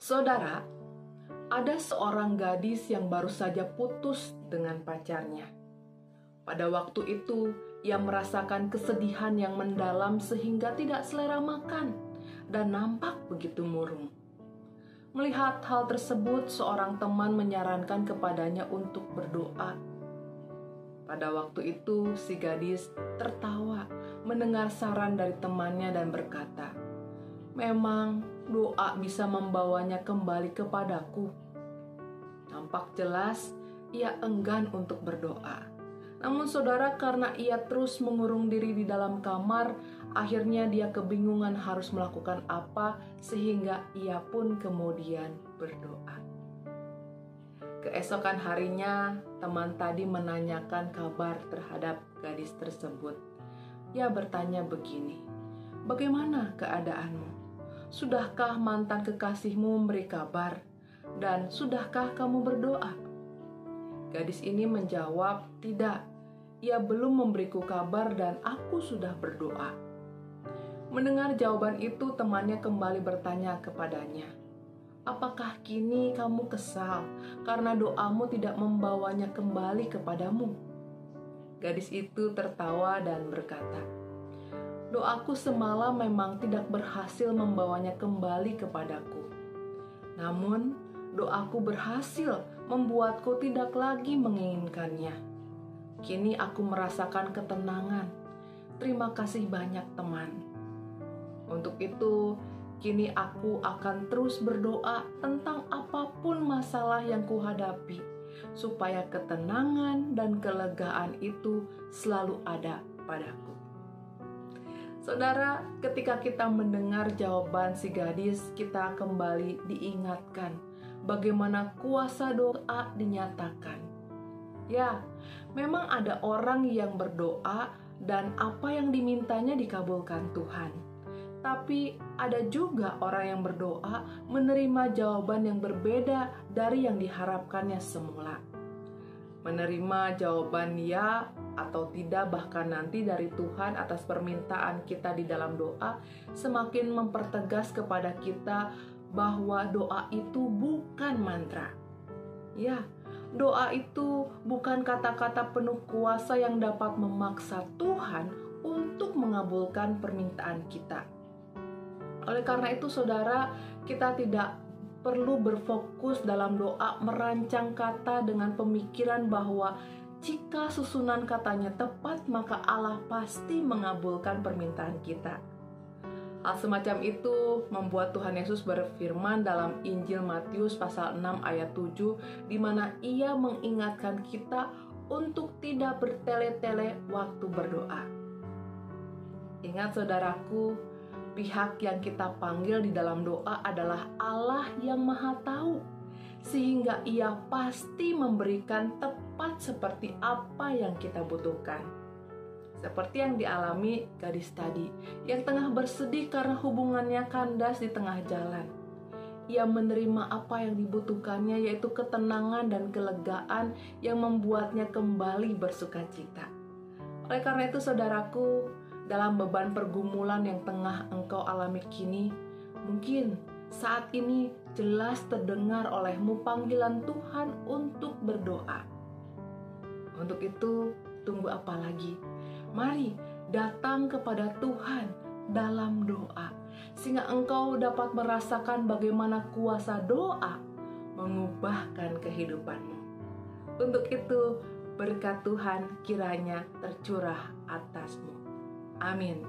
Saudara, ada seorang gadis yang baru saja putus dengan pacarnya. Pada waktu itu, ia merasakan kesedihan yang mendalam sehingga tidak selera makan dan nampak begitu murung. Melihat hal tersebut, seorang teman menyarankan kepadanya untuk berdoa. Pada waktu itu, si gadis tertawa mendengar saran dari temannya dan berkata, "Memang doa bisa membawanya kembali kepadaku." Nampak jelas ia enggan untuk berdoa. Namun saudara, karena ia terus mengurung diri di dalam kamar, akhirnya dia kebingungan harus melakukan apa, sehingga ia pun kemudian berdoa. Keesokan harinya, teman tadi menanyakan kabar terhadap gadis tersebut. Ia bertanya begini, "Bagaimana keadaanmu? Sudahkah mantan kekasihmu memberi kabar? Dan sudahkah kamu berdoa?" Gadis ini menjawab, "Tidak, ia belum memberiku kabar dan aku sudah berdoa." Mendengar jawaban itu, temannya kembali bertanya kepadanya, "Apakah kini kamu kesal karena doamu tidak membawanya kembali kepadamu?" Gadis itu tertawa dan berkata, "Doaku semalam memang tidak berhasil membawanya kembali kepadaku. Namun, doaku berhasil membuatku tidak lagi menginginkannya. Kini aku merasakan ketenangan. Terima kasih banyak, teman. Untuk itu, kini aku akan terus berdoa tentang apapun masalah yang kuhadapi, supaya ketenangan dan kelegaan itu selalu ada padaku." Saudara, ketika kita mendengar jawaban si gadis, kita kembali diingatkan bagaimana kuasa doa dinyatakan. Ya, memang ada orang yang berdoa dan apa yang dimintanya dikabulkan Tuhan. Tapi ada juga orang yang berdoa menerima jawaban yang berbeda dari yang diharapkannya semula. Menerima jawaban ya atau tidak bahkan nanti dari Tuhan atas permintaan kita di dalam doa semakin mempertegas kepada kita bahwa doa itu bukan mantra. Ya, doa itu bukan kata-kata penuh kuasa yang dapat memaksa Tuhan untuk mengabulkan permintaan kita. Oleh karena itu, saudara, kita tidak perlu berfokus dalam doa merancang kata dengan pemikiran bahwa jika susunan katanya tepat, maka Allah pasti mengabulkan permintaan kita. Hal semacam itu membuat Tuhan Yesus berfirman dalam Injil Matius pasal 6 ayat 7, di mana ia mengingatkan kita untuk tidak bertele-tele waktu berdoa. Ingat saudaraku, pihak yang kita panggil di dalam doa adalah Allah yang Maha Tahu, sehingga Ia pasti memberikan tepat seperti apa yang kita butuhkan. Seperti yang dialami gadis tadi, yang tengah bersedih karena hubungannya kandas di tengah jalan. Ia menerima apa yang dibutuhkannya, yaitu ketenangan dan kelegaan yang membuatnya kembali bersukacita. Oleh karena itu, saudaraku, dalam beban pergumulan yang tengah engkau alami kini, mungkin saat ini jelas terdengar olehmu panggilan Tuhan untuk berdoa. Untuk itu, tunggu apa lagi? Mari datang kepada Tuhan dalam doa, sehingga engkau dapat merasakan bagaimana kuasa doa mengubahkan kehidupanmu. Untuk itu, berkat Tuhan kiranya tercurah atasmu. Amin.